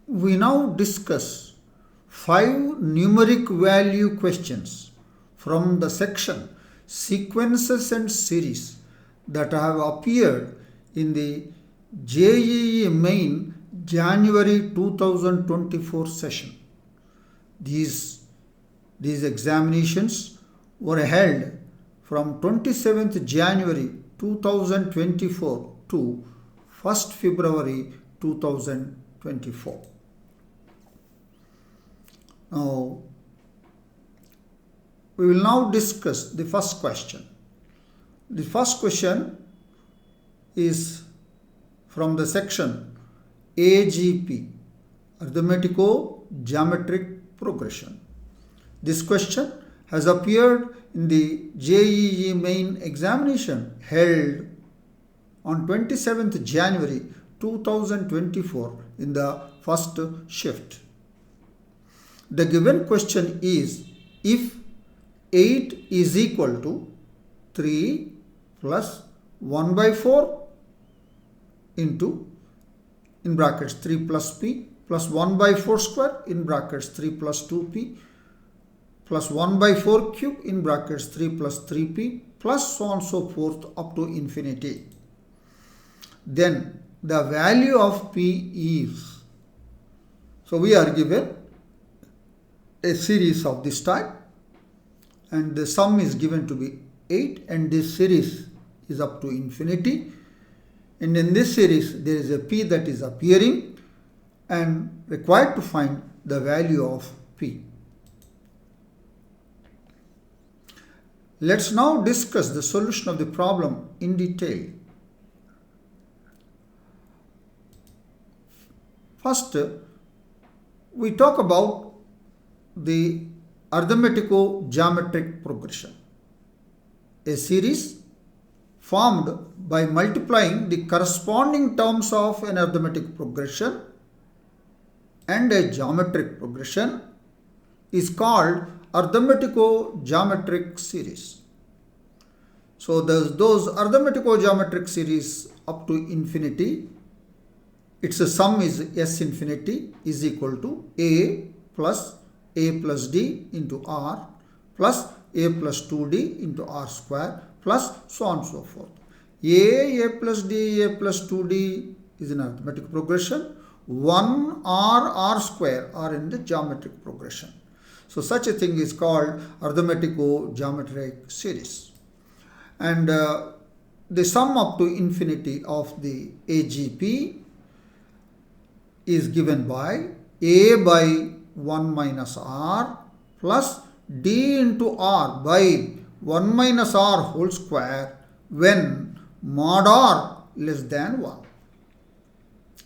we now discuss 5 numeric value questions from the section Sequences and Series that have appeared in the JEE Main January 2024 session. These examinations were held from 27th January 2024 to 1st February 2024. Now, we will now discuss the first question. The first question is from the section AGP, Arithmetico-Geometric Progression. This question has appeared in the JEE Main examination held on 27th January 2024 in the first shift. The given question is, if 8 is equal to 3 plus 1 by 4 into in brackets 3 plus p plus 1 by 4 square in brackets 3 plus 2p plus 1 by 4 cube in brackets 3 plus 3p plus so on and so forth up to infinity, then the value of p is. So we are given a series of this type and the sum is given to be 8 and this series is up to infinity, and in this series there is a p that is appearing and required to find the value of p. Let's now discuss the solution of the problem in detail. First, we talk about the arithmetico-geometric progression, a series formed by multiplying the corresponding terms of an arithmetic progression and a geometric progression is called arithmetico-geometric series. So those arithmetico-geometric series up to infinity, its sum is s infinity is equal to a plus d into r plus a plus 2d into r square plus so on and so forth. A plus d, a plus 2d is an arithmetic progression. 1r square are in the geometric progression. So such a thing is called arithmetico-geometric series. And the sum up to infinity of the AGP is given by a by 1 minus r plus d into r by 1 minus r whole square when mod r less than 1.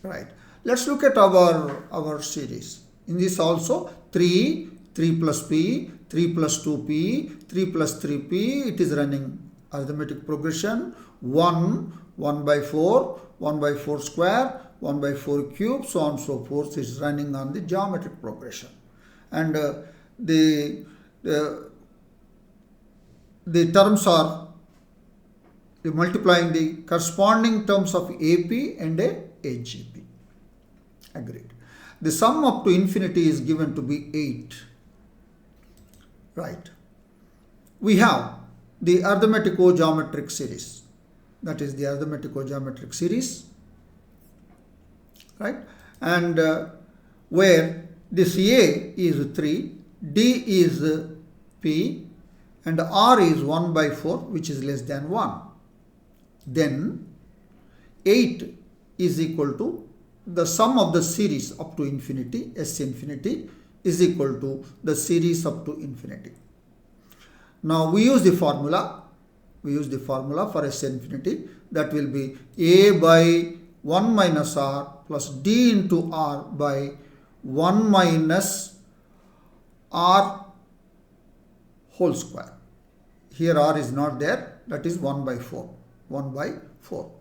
Right. Let's look at our series. In this also 3 plus p, 3 plus 2p, 3 plus 3p, it is running arithmetic progression. 1 by 4, 1 by 4 square, 1 by 4 cube, so on and so forth is running on the geometric progression. And the terms are multiplying the corresponding terms of AP and AGP. Agreed. The sum up to infinity is given to be 8. Right. We have the arithmetico-geometric series. That is the arithmetico-geometric series. Right. And where this A is 3, D is P, and R is 1 by 4, which is less than 1. Then 8 is equal to the sum of the series up to infinity, S infinity, is equal to the series up to infinity. Now we use the formula. We use the formula for S infinity. That will be A by 1 minus R plus D into R by 1 minus R whole square. Here R is not there. That is 1 by 4. 1 by 4.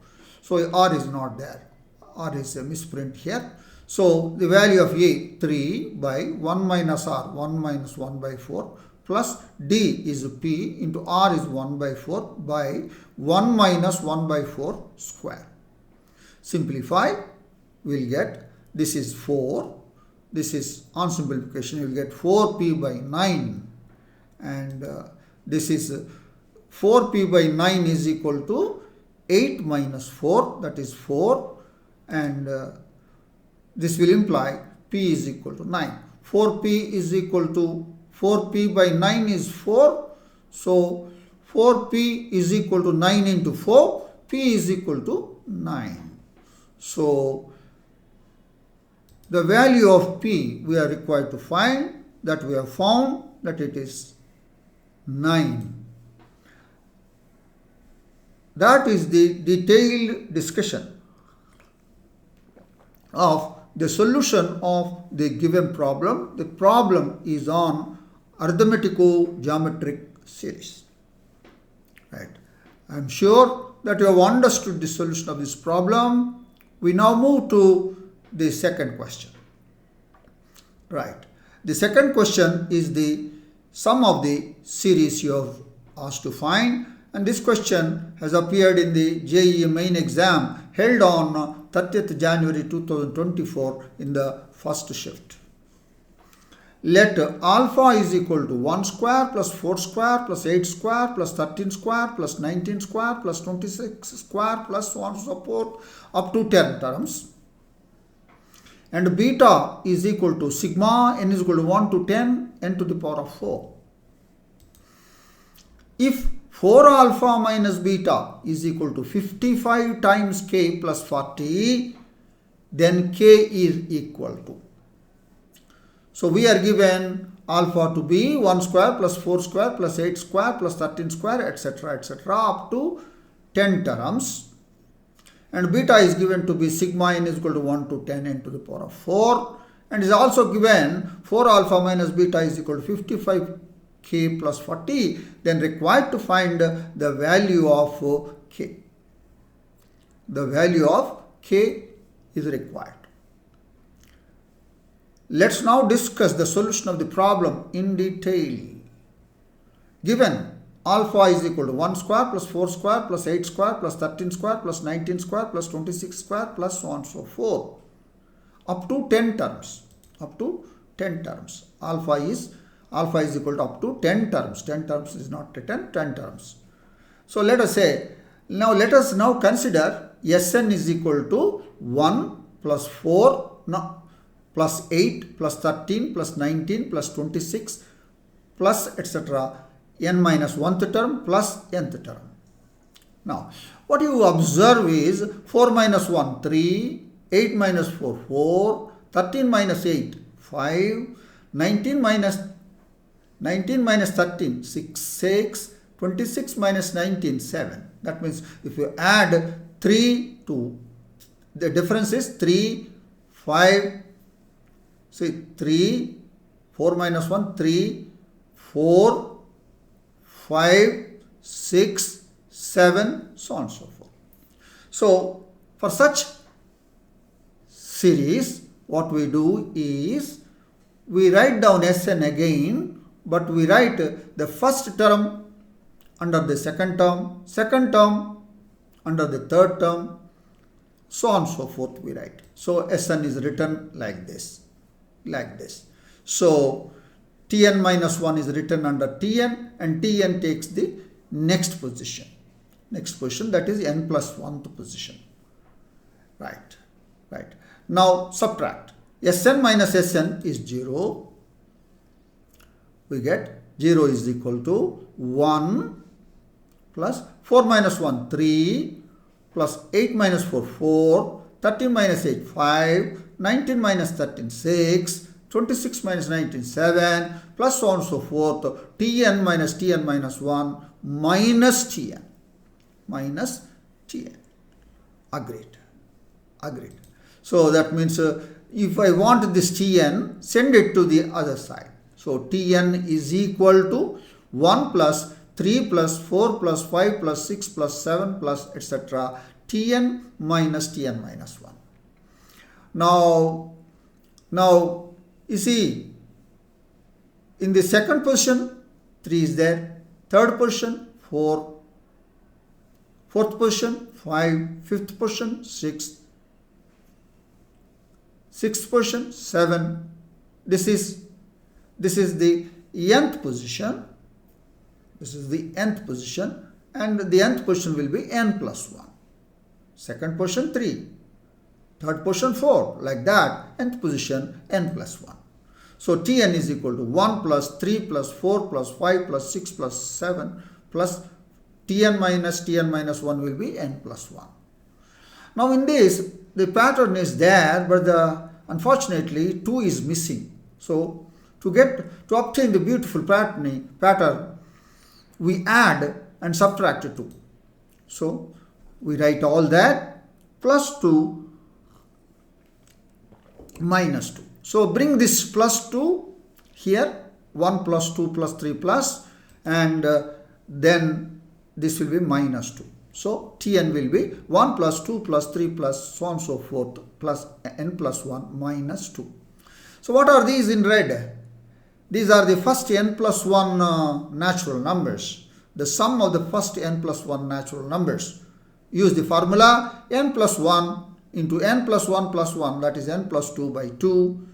So R is not there. R is a misprint here. So the value of A 3 by 1 minus R 1 minus 1 by 4 plus D is P into R is 1 by 4 by 1 minus 1 by 4 square. Simplify, we will get this is 4 this is on simplification, you will get 4p by 9, and this is 4p by 9 is equal to 8 minus 4, that is 4, and this will imply p is equal to 9. 4p is equal to 4p by 9 is 4, so 4p is equal to 9 into 4, p is equal to 9. So the value of p we are required to find, that we have found that it is 9. That is the detailed discussion of the solution of the given problem. The problem is on arithmetico-geometric series. Right. I am sure that you have understood the solution of this problem. We now move to the second question. Right. The second question is the sum of the series you have asked to find, and this question has appeared in the JEE Main exam held on 30th January 2024 in the first shift. Let alpha is equal to 1 square plus 4 square plus 8 square plus 13 square plus 19 square plus 26 square plus so on and so forth up to 10 terms. And beta is equal to sigma n is equal to 1 to 10 n to the power of 4. If 4 alpha minus beta is equal to 55 times k plus 40, then k is equal to. So we are given alpha to be 1 square plus 4 square plus 8 square plus 13 square etc. up to 10 terms. And beta is given to be sigma n is equal to 1 to 10 n to the power of 4. And is also given 4 alpha minus beta is equal to 55 k plus 40, then required to find the value of k. The value of k is required. Let's now discuss the solution of the problem in detail. Given alpha is equal to 1 square plus 4 square plus 8 square plus 13 square plus 19 square plus 26 square plus so on and so forth up to 10 terms. Up to 10 terms. Alpha is equal to up to 10 terms. 10 terms is not written, 10 terms. So let us say, now let us now consider Sn is equal to 1 plus 4, no, plus 8 plus 13 plus 19 plus 26 plus etc. n minus 1th term plus nth term. Now what you observe is 4 minus 1 3, 8 minus 4 4, 13 minus 8 5, 19 minus 13 6, 26 minus 19 7. That means if you add 3 to, the difference is 3 5, see 3, 4 minus 1 3, 4 5, 6 7, so on and so forth. So for such series, what we do is we write down Sn again, but we write the first term under the second term under the third term, so on and so forth we write. So Sn is written like this. So Tn minus 1 is written under Tn, and Tn takes the next position, that is n plus 1th position. Right. Now subtract. Sn minus Sn is 0. We get 0 is equal to 1 plus 4 minus 1 3 plus 8 minus 4 4, 13 minus 8 5, 19 minus 13 6, 26 minus 19 7 plus so on and so forth. Tn minus 1 minus Tn. Agreed. So that means if I want this Tn, send it to the other side. So Tn is equal to 1 plus 3 plus 4 plus 5 plus 6 plus 7 plus etc. Tn minus 1. Now you see, in the second position 3 is there, third position 4, fourth position 5, fifth position 6, sixth position 7, this is the nth position. This is the nth position, and the nth position will be n plus 1. Second position 3. Third position 4. Like that, nth position n plus 1. So Tn is equal to 1 plus 3 plus 4 plus 5 plus 6 plus 7 plus Tn minus 1 will be n plus 1. Now in this, the pattern is there, but unfortunately 2 is missing. So to obtain the beautiful pattern, we add and subtract 2. So we write all that plus 2 minus 2. So bring this plus 2 here, 1 plus 2 plus 3 plus, and then this will be minus 2. So Tn will be 1 plus 2 plus 3 plus so on and so forth plus n plus 1 minus 2. So what are these in red? These are the first n plus 1 natural numbers. The sum of the first n plus 1 natural numbers. Use the formula n plus 1 into n plus 1 plus 1, that is n plus 2 by 2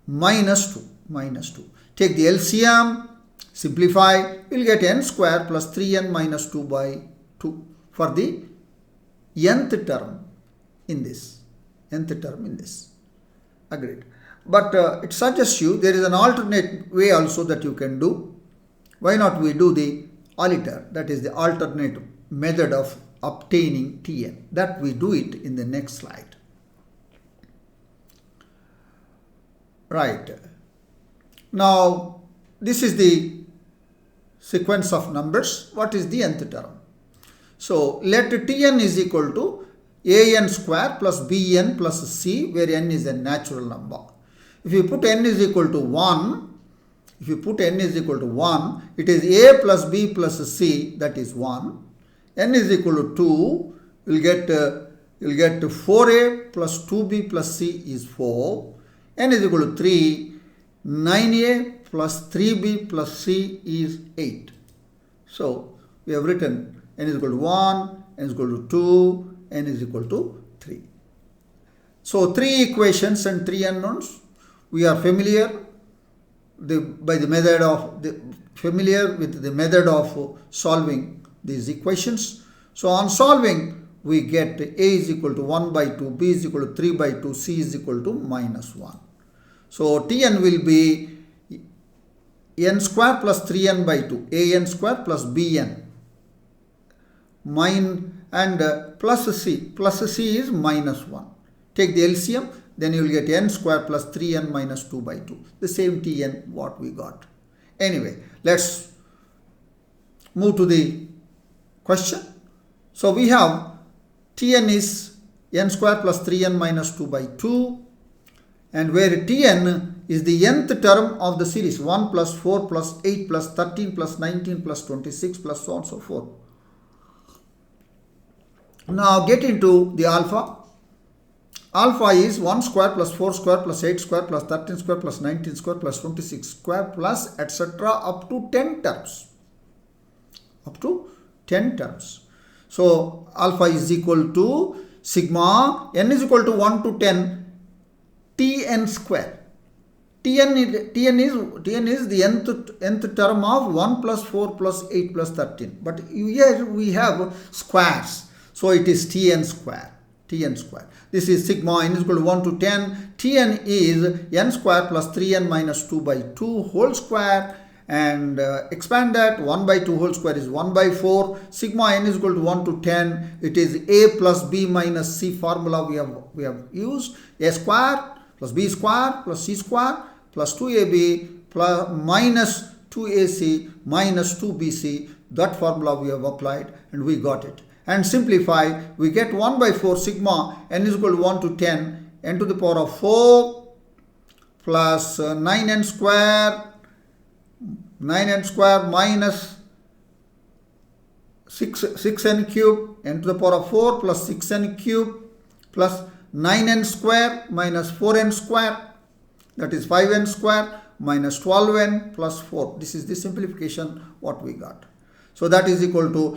minus 2. Take the LCM, simplify, you will get n square plus 3n minus 2 by 2 for the nth term in this. Agreed. But it suggests you there is an alternate way also that you can do. Why not we do the aliter, that is the alternate method of obtaining Tn. That we do it in the next slide. Right. Now this is the sequence of numbers. What is the nth term? So let Tn is equal to an square plus bn plus c, where n is a natural number. If you put n is equal to 1, it is a plus b plus c, that is 1. N is equal to 2, you'll get 4a plus 2b plus c is 4. N is equal to 3, 9a plus 3b plus c is 8. So we have written n is equal to 1, n is equal to 2, n is equal to 3. So 3 equations and 3 unknowns. We are familiar with the method of solving these equations. So on solving, we get a is equal to 1 by 2, b is equal to 3 by 2, c is equal to minus 1. So Tn will be n square plus 3n by 2, an square plus bn, plus c is minus 1. Take the LCM, then you will get n square plus 3n minus 2 by 2. The same Tn what we got. Anyway, let's move to the question. So we have Tn is n square plus 3n minus 2 by 2, and where Tn is the nth term of the series 1 plus 4 plus 8 plus 13 plus 19 plus 26 plus so on and so forth. Now get into the alpha. Alpha is 1 square plus 4 square plus 8 square plus 13 square plus 19 square plus 26 square plus etc. up to 10 terms. So alpha is equal to sigma n is equal to 1 to 10 Tn square. Tn is the nth term of 1 plus 4 plus 8 plus 13. But here we have squares. So it is Tn square. This is sigma n is equal to 1 to 10. Tn is n square plus 3n minus 2 by 2 whole square. And expand that, 1 by 2 whole square is 1 by 4. Sigma n is equal to 1 to 10. It is a plus b minus c formula we have used. A square plus b square plus c square plus 2ab plus minus 2ac minus 2bc. That formula we have applied and we got it. And simplify, we get 1 by 4 sigma n is equal to 1 to 10 n to the power of 4 plus 9n square minus 6n cube n to the power of 4 plus 6n cube plus 9n square minus 4n square, that is 5n square minus 12n plus 4. This is the simplification what we got. So that is equal to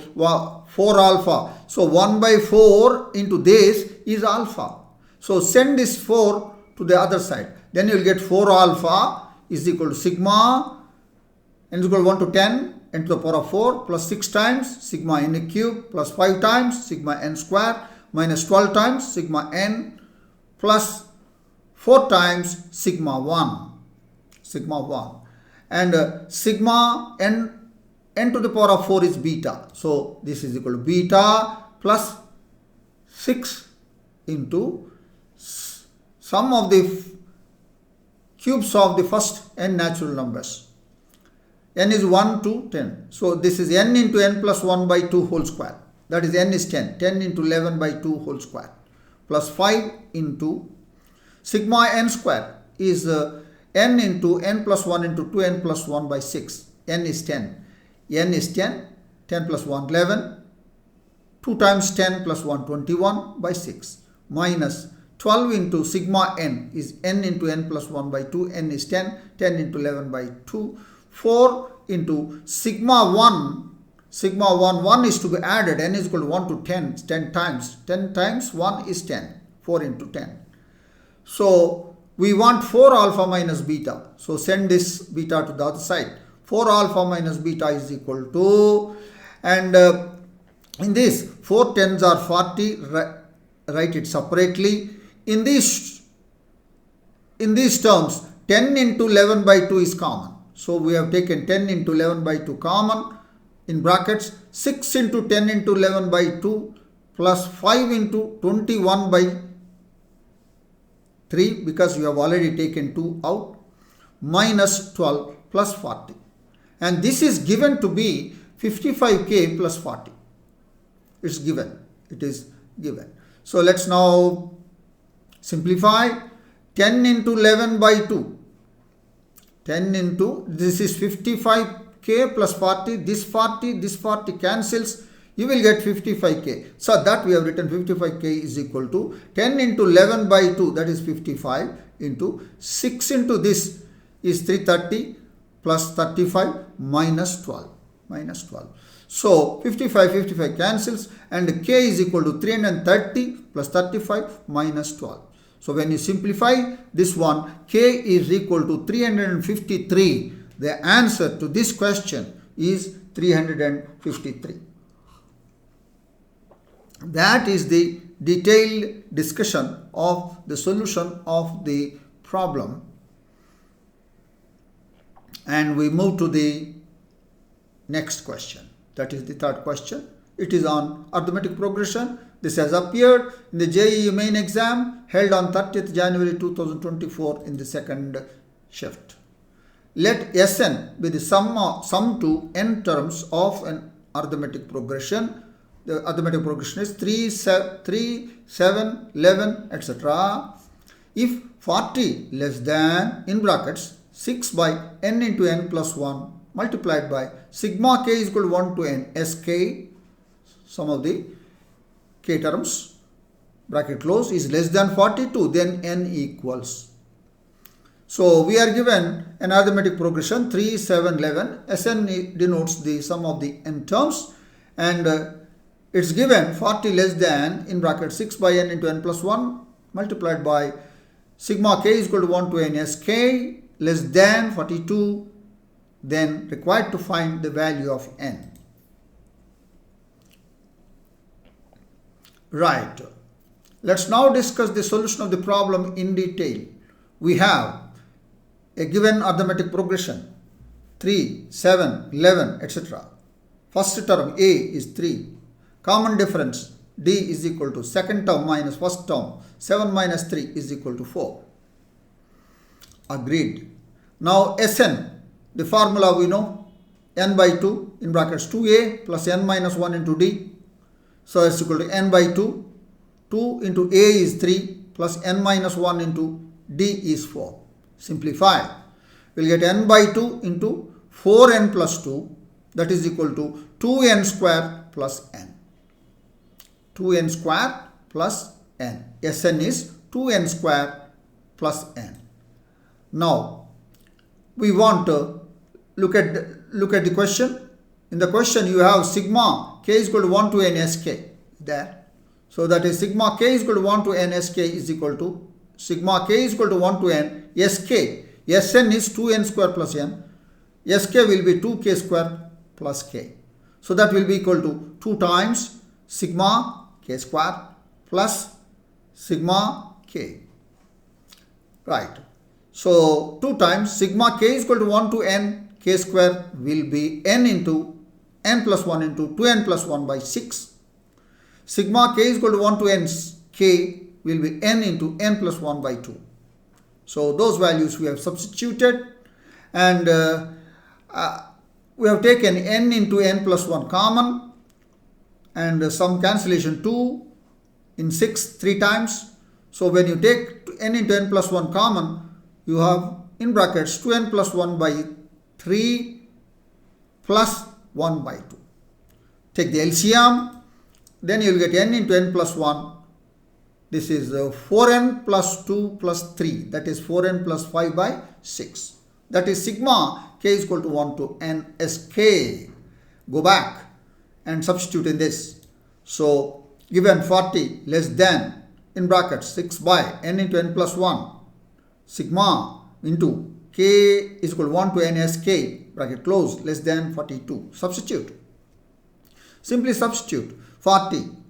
4 alpha. So 1 by 4 into this is alpha. So send this 4 to the other side. Then you will get 4 alpha is equal to sigma n is equal to 1 to 10 n to the power of 4 plus 6 times sigma n cube plus 5 times sigma n square minus 12 times sigma n plus 4 times sigma 1. And sigma n to the power of 4 is beta. So this is equal to beta plus 6 into sum of the cubes of the first n natural numbers. N is 1 to 10. So this is n into n plus 1 by 2 whole square. That is n is 10. 10 into 11 by 2 whole square. Plus 5 into sigma n square is n into n plus 1 into 2n plus 1 by 6. N is 10. N is 10. 10 plus 1, 11. 2 times 10 plus 1, 21 by 6. Minus 12 into sigma n is n into n plus 1 by 2. N is 10. 10 into 11 by 2. 4 into sigma 1. Sigma 1, 1 is to be added. N is equal to 1 to 10. 10 times. 10 times 1 is 10. 4 into 10. So we want 4 alpha minus beta. So send this beta to the other side. 4 alpha minus beta is equal to, and in this 4 tens are 40. Write it separately. In these terms, 10 into 11 by 2 is common. So we have taken 10 into 11 by 2 common in brackets. 6 into 10 into 11 by 2 plus 5 into 21 by 3 because you have already taken 2 out minus 12 plus 40. And this is given to be 55k plus 40. It's given. It is given. So let's now simplify. 10 into 11 by 2. 10 into, this is 55k plus 40. This 40 cancels. You will get 55k. So that we have written 55k is equal to 10 into 11 by 2. That is 55 into 6 into this is 330 plus 35 minus 12. So 55 cancels and k is equal to 330 plus 35 minus 12. So when you simplify this one, k is equal to 353. The answer to this question is 353. That is the detailed discussion of the solution of the problem. And we move to the next question. That is the third question. It is on arithmetic progression. This has appeared in the JEE Main exam held on 30th January 2024 in the second shift. Let Sn be the sum to n terms of an arithmetic progression. The arithmetic progression is 3, 7, 11, etc. If 40 less than, in brackets, 6 by n into n plus 1 multiplied by sigma k is equal to 1 to n sk, some of the k terms, bracket close, is less than 42, then n equals. So we are given an arithmetic progression 3, 7, 11. Sn denotes the sum of the n terms, and it's given 40 less than, in bracket, 6 by n into n plus 1 multiplied by sigma k is equal to 1 to n sk less than 42, then required to find the value of n. Right. Let's now discuss the solution of the problem in detail. We have a given arithmetic progression 3, 7, 11, etc. First term a is 3. Common difference d is equal to second term minus first term. 7 minus 3 is equal to 4. Agreed. Now Sn, the formula we know, n by 2 in brackets 2a plus n minus 1 into d. So it's equal to n by 2. 2 into a is 3 plus n minus 1 into d is 4. Simplify. We'll get n by 2 into 4n plus 2, that is equal to 2n square plus n. 2n square plus n. Sn is 2n square plus n. Now we want to look at the question. In the question you have sigma k is equal to 1 to n sk there. So that is sigma k is equal to 1 to n sk is equal to sigma k is equal to 1 to n, sk, Sn is 2n square plus n, sk will be 2k square plus k. So that will be equal to 2 times sigma k square plus sigma k. Right. So 2 times sigma k is equal to 1 to n, k square will be n into n plus 1 into 2n plus 1 by 6. Sigma k is equal to 1 to n, k will be n into n plus 1 by 2. So those values we have substituted, and we have taken n into n plus 1 common, and some cancellation 2 in 6 3 times. So when you take n into n plus 1 common, you have in brackets 2n plus 1 by 3 plus 1 by 2. Take the LCM, then you will get n into n plus 1. This is 4n plus 2 plus 3, that is 4n plus 5 by 6. That is sigma k is equal to 1 to n sk. Go back and substitute in this. So given 40 less than in brackets 6 by n into n plus 1, sigma into k is equal to 1 to n sk, bracket close, less than 42. Substitute. Simply substitute 40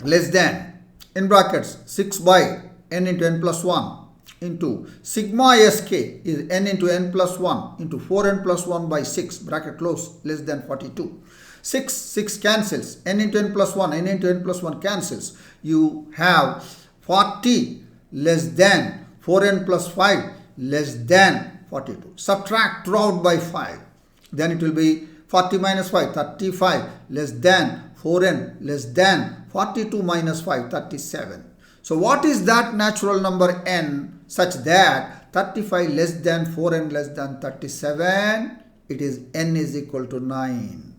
less than in brackets 6 by n into n plus 1 into sigma sk is n into n plus 1 into 4n plus 1 by 6, bracket close, less than 42. 6 cancels, n into n plus 1, n into n plus 1 cancels. You have 40 less than 4n plus 5 less than 42. Subtract throughout by 5. Then it will be 40 minus 5, 35 less than 4n less than 42 minus 5, 37. So what is that natural number n such that 35 less than 4n less than 37? It is n is equal to 9.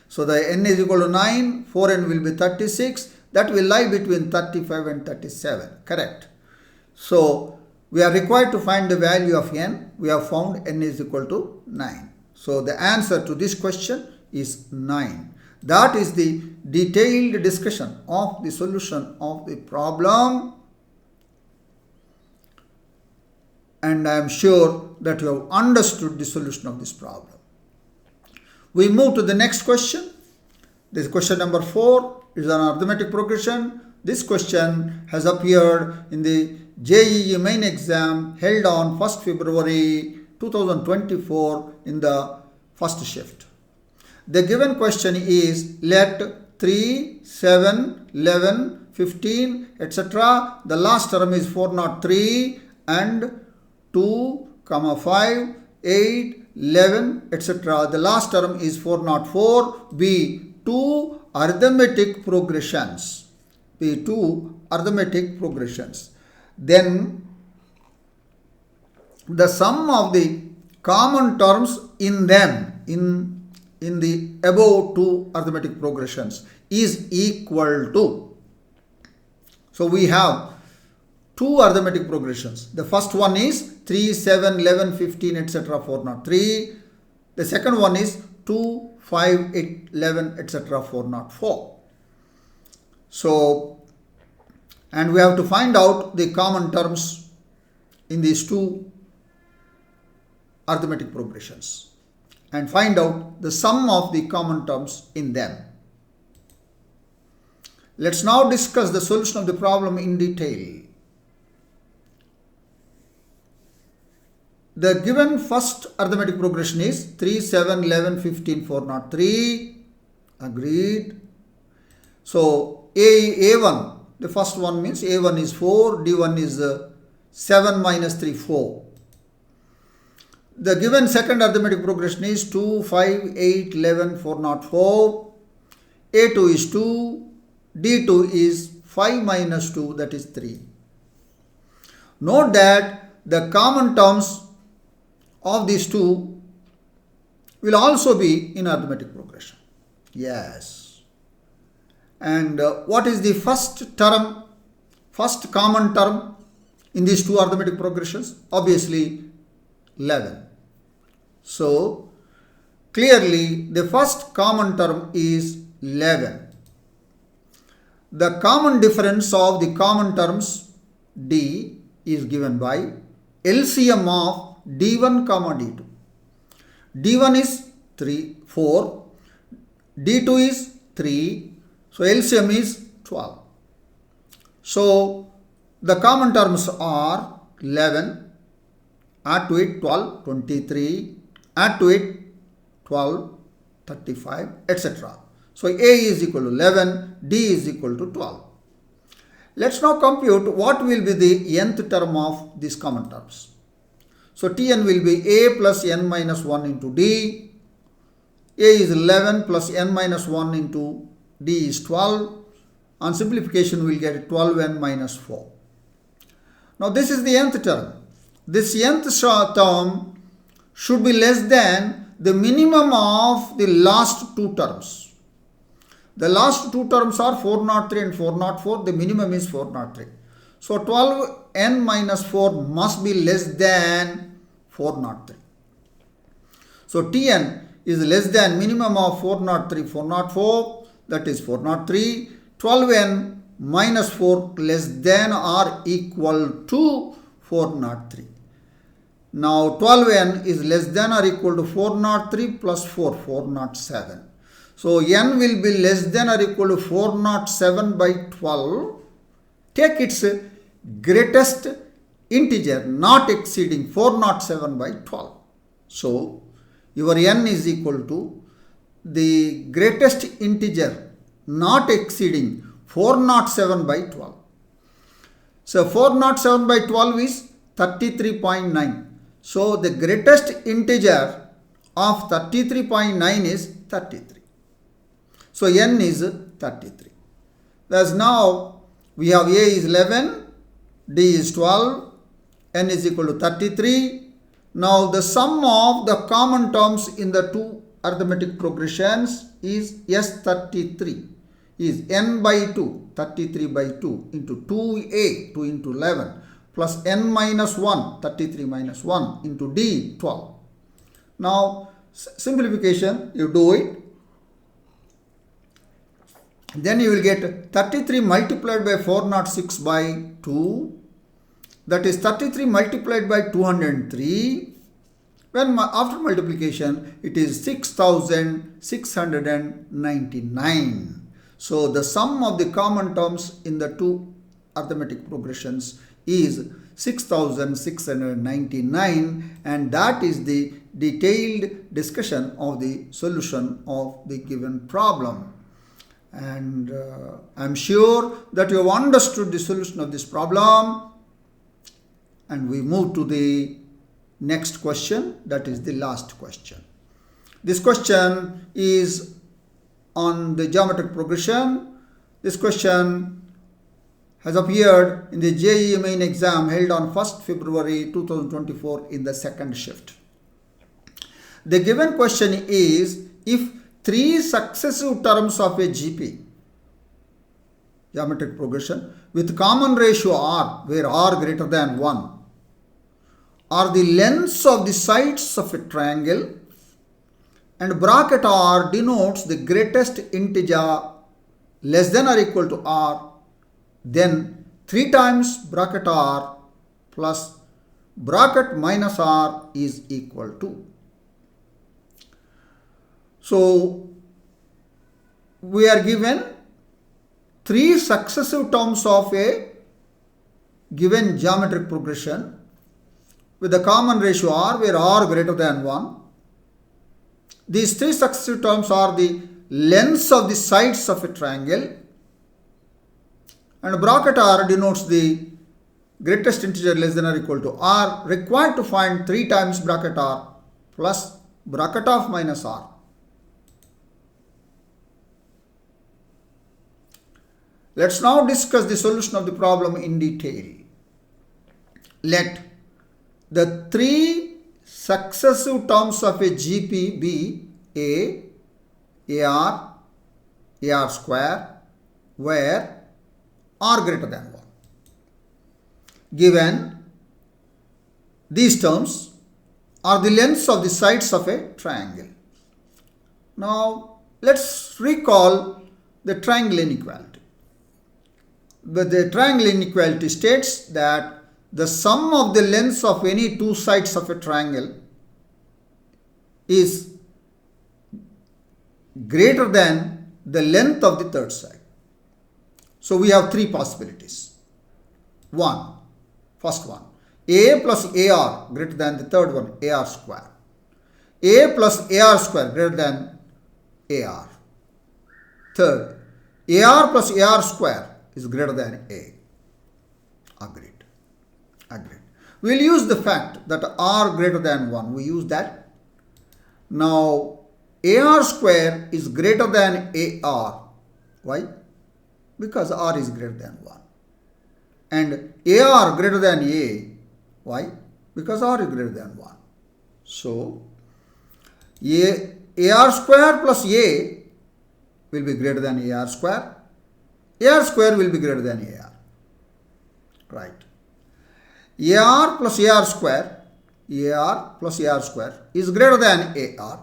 So the n is equal to 9, 4n will be 36. That will lie between 35 and 37. Correct. So we are required to find the value of n. We have found n is equal to 9. So the answer to this question is 9. That is the detailed discussion of the solution of the problem, and I am sure that you have understood the solution of this problem. We move to the next question. This question number 4 is an arithmetic progression. This question has appeared in the JEE Main exam held on 1st February 2024 in the first shift. The given question is, let 3, 7, 11, 15, etc. The last term is 403 and 2, 5, 8, 11, etc. The last term is 404. Be 2 arithmetic progressions. Be 2 arithmetic progressions. Then the sum of the common terms in them, in the above 2 arithmetic progressions, is equal to. So we have 2 arithmetic progressions. The first one is 3, 7, 11, 15, etc. 403. The second one is 2, 5, 8, 11, etc. 404. So, and we have to find out the common terms in these 2 arithmetic progressions and find out the sum of the common terms in them. Let's now discuss the solution of the problem in detail. The given first arithmetic progression is 3, 7, 11, 15, 403. Agreed. So A1, the first one means A1 is 4, D1 is 7 minus 3, 4. The given second arithmetic progression is 2, 5, 8, 11, 404. A2 is 2, D2 is 5 minus 2, that is 3. Note that the common terms of these 2 will also be in arithmetic progression. Yes. And what is the first term, first common term in these 2 arithmetic progressions? Obviously 11. So clearly the first common term is 11. the common difference of the common terms D is given by LCM of D1 comma D2. D1 is 4, D2 is 3, so LCM is 12. So the common terms are 11, add to it 12, 23, add to it 12, 35, etc. So A is equal to 11, D is equal to 12. Let's now compute what will be the nth term of these common terms. So Tn will be A plus n minus 1 into D. A is 11 plus n minus 1 into D is 12. On simplification, we will get 12n minus 4. Now this is the nth term. This nth term should be less than the minimum of the last two terms. The last two terms are 403 and 404. The minimum is 403. So 12n minus 4 must be less than 403. So Tn is less than minimum of 403, 404, that is 403. 12n minus 4 less than or equal to 403. Now 12n is less than or equal to 403 plus 4, 407. So n will be less than or equal to 407 by 12. Take its greatest integer not exceeding 407 by 12. So your n is equal to the greatest integer not exceeding 407 by 12. So 407 by 12 is 33.9. So the greatest integer of 33.9 is 33. So n is 33. Thus now we have A is 11, D is 12, n is equal to 33. Now the sum of the common terms in the two arithmetic progressions is S33, is n by 2, 33 by 2 into 2A, 2 into 11, plus n minus 1, 33 minus 1 into D, 12. Now simplification, you do it. Then you will get 33 multiplied by 406 by 2. That is 33 multiplied by 203. When after multiplication, it is 6,699. So the sum of the common terms in the two arithmetic progressions is 6,699, and that is the detailed discussion of the solution of the given problem. And I'm sure that you have understood the solution of this problem. And we move to the next question, that is the last question. This question is on the geometric progression. This question has appeared in the JEE Main exam held on 1st February 2024 in the second shift. The given question is, if three successive terms of a GP, geometric progression, with common ratio R, where R greater than 1, are the lengths of the sides of a triangle, and bracket R denotes the greatest integer less than or equal to R, then 3 times bracket R plus bracket minus R is equal to. So we are given 3 successive terms of a given geometric progression with a common ratio R, where R greater than 1. These 3 successive terms are the lengths of the sides of a triangle, and bracket R denotes the greatest integer less than or equal to R, required to find 3 times bracket R plus bracket of minus R. Let's now discuss the solution of the problem in detail. Let the 3 successive terms of a GP be A, AR, AR square, where R greater than 1. Given these terms are the lengths of the sides of a triangle. Now let's recall the triangle inequality. but the triangle inequality states that the sum of the lengths of any two sides of a triangle is greater than the length of the third side. So we have three possibilities. First one, A plus AR greater than the third one, AR square. A plus AR square greater than AR. Third, AR plus AR square is greater than A. Agreed. We will use the fact that R greater than 1. We use that. Now, AR square is greater than AR. Why? Because R is greater than 1. And AR greater than A. Why? Because R is greater than 1. So, AR square plus A will be greater than AR square. AR square will be greater than AR. Right. AR plus AR square is greater than AR.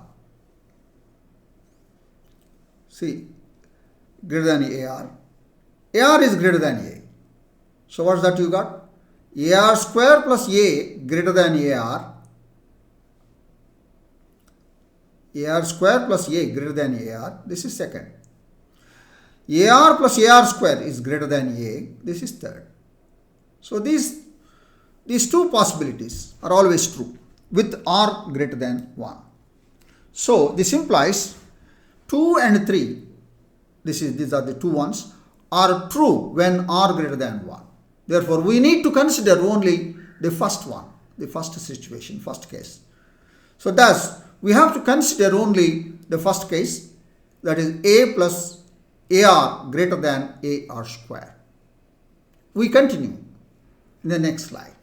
See, greater than AR. AR is greater than A. So what's that you got? AR square plus A greater than AR. AR square plus A greater than AR. This is second. AR plus AR square is greater than A. This is third. So these two possibilities are always true with R greater than 1. So this implies 2 and 3, these are the two ones, are true when R greater than 1. Therefore, we need to consider only the first one, the first situation, first case. So thus, we have to consider only the first case, that is A plus AR greater than AR square. We continue in the next slide.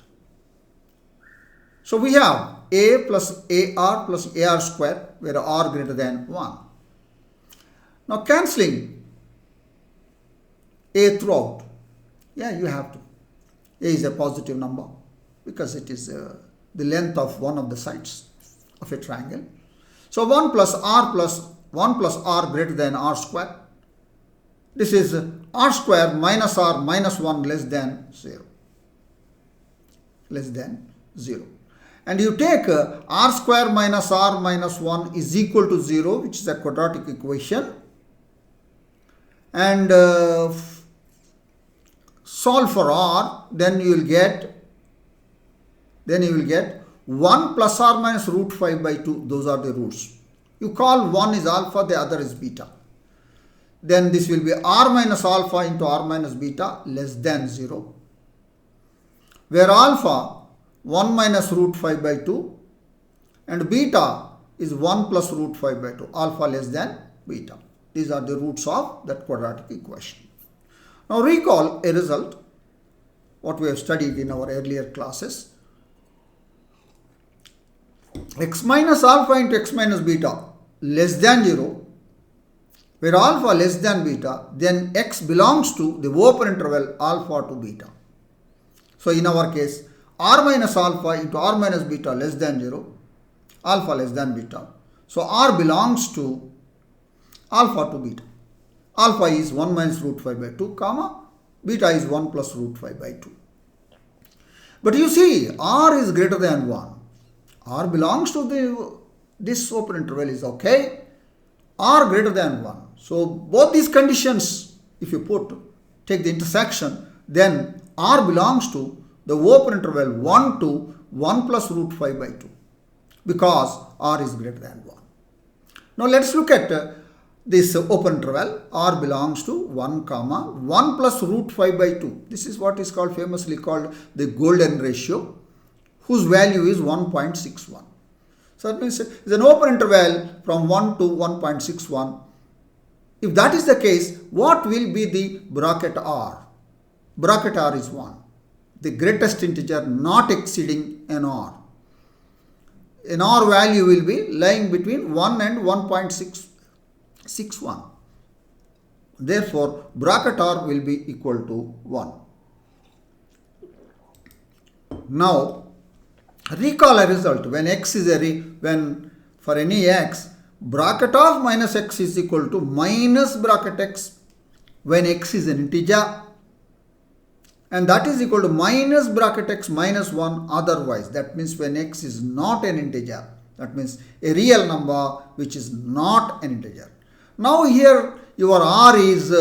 So we have A plus AR square where R greater than 1. Now cancelling A throughout. Yeah, you have to. A is a positive number because it is the length of one of the sides of a triangle. So 1 plus R greater than R square. This is R square minus R minus 1 less than 0. Less than 0. And you take R square minus R minus 1 is equal to 0, which is a quadratic equation. And solve for R, then you will get 1 plus R minus root 5 by 2. Those are the roots. You call one is alpha, the other is beta. Then this will be R minus alpha into R minus beta less than 0. Where alpha 1 minus root 5 by 2 and beta is 1 plus root 5 by 2. Alpha less than beta. These are the roots of that quadratic equation. Now recall a result, what we have studied in our earlier classes. X minus alpha into x minus beta less than 0. Where alpha less than beta, then x belongs to the open interval alpha to beta. So in our case, R minus alpha into R minus beta less than 0, alpha less than beta. So R belongs to alpha to beta. Alpha is 1 minus root 5 by 2, comma, beta is 1 plus root 5 by 2. But you see, R is greater than 1. R belongs to this open interval is okay. R greater than 1. So both these conditions, if you take the intersection, then R belongs to the open interval 1 to 1 plus root 5 by 2 because R is greater than 1. Now let's look at this open interval. R belongs to 1 comma 1 plus root 5 by 2. This is what is famously called the golden ratio, whose value is 1.61. So that means it's an open interval from 1 to 1.61. If that is the case, what will be the bracket R? Bracket R is 1. The greatest integer not exceeding an R. An R value will be lying between 1 and 1.61. Therefore, bracket R will be equal to 1. Now, recall a result. When x is when for any x, bracket of minus x is equal to minus bracket x when x is an integer and that is equal to minus bracket x minus 1 otherwise. That means when x is not an integer, that means a real number which is not an integer. Now here your r is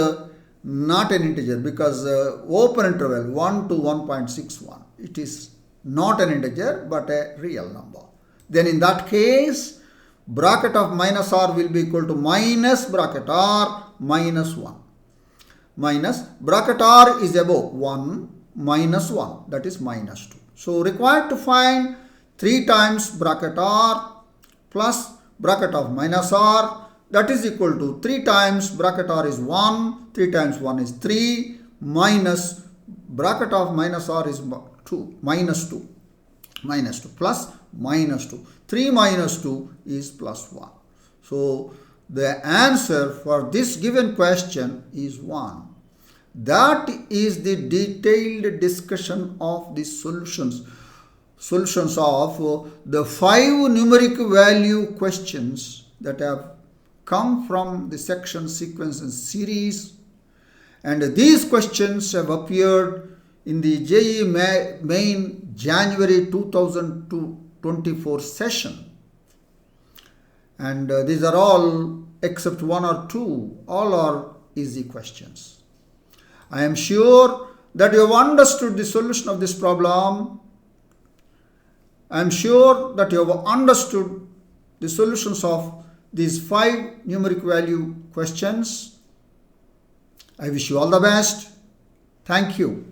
not an integer because open interval 1 to 1.61. It is not an integer but a real number. Then in that case, bracket of minus r will be equal to minus bracket r minus 1. Minus bracket r is above 1 minus 1, that is minus 2. So required to find 3 times bracket r plus bracket of minus r, that is equal to 3 times bracket r is 1, 3 times 1 is 3, minus bracket of minus r is 2, minus 2, minus 2 plus minus 2. 3 minus 2 is plus 1. So the answer for this given question is 1. That is the detailed discussion of the solutions of the 5 numeric value questions that have come from the section sequence and series, and these questions have appeared in the JEE Main January 2024 session, and these are all except 1 or 2, all are easy questions. I am sure that you have understood the solution of this problem. I am sure that you have understood the solutions of these 5 numeric value questions. I wish you all the best. Thank you.